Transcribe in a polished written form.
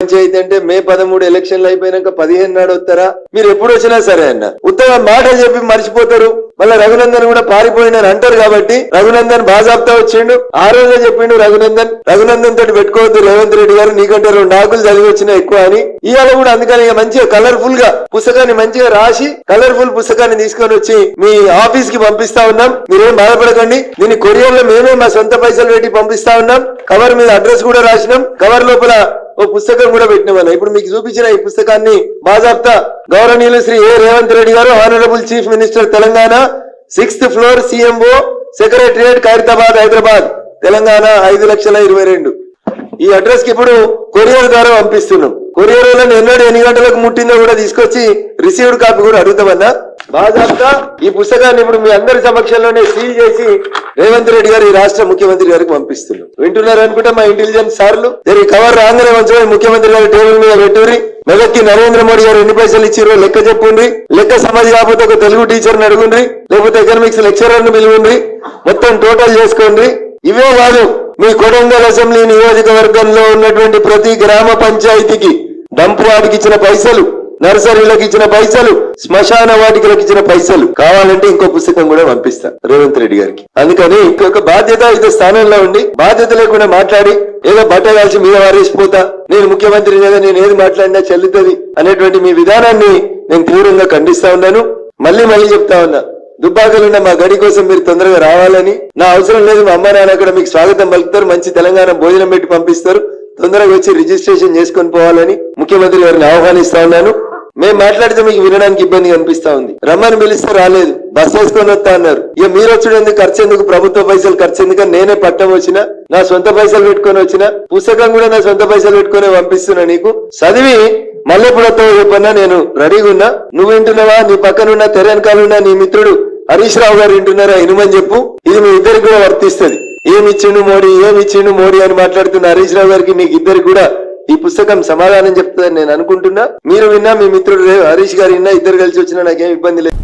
పంచాయతీ అంటే మే 13 ఎలక్షన్లు అయిపోయినాక 15 నాడు వస్తారా? మీరు ఎప్పుడు వచ్చినా సరే అన్న ఉత్తమ మాటలు చెప్పి మర్చిపోతారు. మళ్ళీ రఘునందన్ కూడా పారిపోయినని అంటారు కాబట్టి రఘునందన్ బాజాబ్తా వచ్చిండు. ఆ రోజే చెప్పిండు రఘునందన్ తోటి పెట్టుకోవద్దు రేవంత్ రెడ్డి గారు, నీకంటే 2 ఆకులు చదివి వచ్చినా ఎక్కువ అని. ఇవాళ కూడా అందుకని మంచిగా కలర్ఫుల్ గా పుస్తకాన్ని మంచిగా రాసి కలర్ఫుల్ పుస్తకాన్ని తీసుకొని వచ్చి మీ ఆఫీస్ కి పంపిస్తా ఉన్నాం. మీరేం బాధపడకండి. దీన్ని కొరియర్ లో మేమే మా సొంత పైసలు పెట్టి పంపిస్తా ఉన్నాం. కవర్ మీద అడ్రస్ కూడా రాసినాం. కవర్ లోపల ఓ పుస్తకం కూడా పెట్టినామన్న. ఇప్పుడు మీకు చూపించిన ఈ పుస్తకాన్ని బాజాబ్తా గౌరవనీయులు శ్రీ ఏ రేవంత్ రెడ్డి గారు, honourable chief minister Telangana, 6th floor CMO secretariat Khairatabad Hyderabad Telangana 5,22,000 ఈ అడ్రస్ కి ఇప్పుడు కొరియర్ ద్వారా పంపిస్తున్నాం. కొరియర్ వల్ల ఎన్ని గంటలకు ముట్టిందో కూడా తీసుకొచ్చి రిసీవ్డ్ కాపీ కూడా అడుగుతామన్నా. బాజాబ్తా ఈ పుస్తకాన్ని ఇప్పుడు మీ అందరి సమక్షంలోనే సీల్ చేసి రేవంత్ రెడ్డి గారు ఈ రాష్ట్ర ముఖ్యమంత్రి గారికి పంపిస్తున్నాం. వింటున్నారు అనుకుంటా మా ఇంటెలిజెన్స్ సార్లు. కవర్ రాగానే మంచిగా ముఖ్యమంత్రి గారి టేబుల్ మీద పెట్టుర్రి. మెదక్కి నరేంద్ర మోడీ గారు ఎన్ని పైసలు ఇచ్చిరో లెక్క చెప్పుండ్రి. లెక్క సమాధి కాకపోతే ఒక తెలుగు టీచర్ని అడుగుండ్రి, లేకపోతే ఎకనామిక్స్ లెక్చరర్ని పిలువుండ్రి. మొత్తం టోటల్ చేసుకోండి. ఇవే కాదు, మీ కొడంగల్ అసెంబ్లీ నియోజకవర్గంలో ఉన్నటువంటి ప్రతి గ్రామ పంచాయతీకి డంప్ వాటికి ఇచ్చిన పైసలు, నర్సరీలకు ఇచ్చిన పైసలు, శ్మశాన వాటికలకు ఇచ్చిన పైసలు కావాలంటే ఇంకో పుస్తకం కూడా పంపిస్తా రేవంత్ రెడ్డి గారికి. అందుకని ఇంకొక బాధ్యత స్థానంలో ఉండి బాధ్యత లేకుండా మాట్లాడి ఏదో బట్ట కాల్చి మీద వారేసిపోతా, నేను ముఖ్యమంత్రి లేదా నేను ఏది మాట్లాడినా చెల్లుతుంది అనేటువంటి మీ విధానాన్ని నేను తీవ్రంగా ఖండిస్తా ఉన్నాను. మళ్ళీ చెప్తా ఉన్నా, దుబ్బాకలున్న మా గడి కోసం మీరు తొందరగా రావాలని. నా అవసరం లేదు, మా అమ్మ నాన్న అక్కడ మీకు స్వాగతం పలుకుతారు, మంచి తెలంగాణ భోజనం పెట్టి పంపిస్తారు, తొందరగా వచ్చి రిజిస్ట్రేషన్ చేసుకొని పోవాలని ముఖ్యమంత్రి గారిని ఆహ్వానిస్తా ఉన్నాను. మేము మాట్లాడితే మీకు వినడానికి ఇబ్బంది కనిపిస్తా ఉంది. రమ్మని పిలిస్తే రాలేదు, బస్ వేసుకొని వస్తా అన్నారు. ఇక మీరు వచ్చుడు ఎందుకు, ఖర్చు ఎందుకు, ప్రభుత్వ పైసలు ఖర్చు ఎందుకని నేనే పట్టం వచ్చిన, నా సొంత పైసలు పెట్టుకొని వచ్చిన, పుస్తకం కూడా నా సొంత పైసలు పెట్టుకుని పంపిస్తున్నా. నీకు చదివి మళ్ళీ ఎప్పుడు వస్తావో చెప్పన్నా, నేను రెడీగా ఉన్నా. నువ్వు వింటున్నావా, నీ పక్కనున్న తెరనకాలున్న నీ మిత్రుడు హరీష్ రావు గారు వింటున్నారా, ఇనుమని చెప్పు. ఇది మీ ఇద్దరికి కూడా వర్తిస్తుంది. ఏమిచ్చిండు మోడీ అని మాట్లాడుతున్న హరీష్ రావు గారికి మీకు ఇద్దరికి కూడా ఈ పుస్తకం సమాధానం చెప్తుందని నేను అనుకుంటున్నా. మీరు విన్నా, మీ మిత్రుడు హరీష్ గారు విన్నా, ఇద్దరు కలిసి వచ్చినా నాకేం ఇబ్బంది లేదు.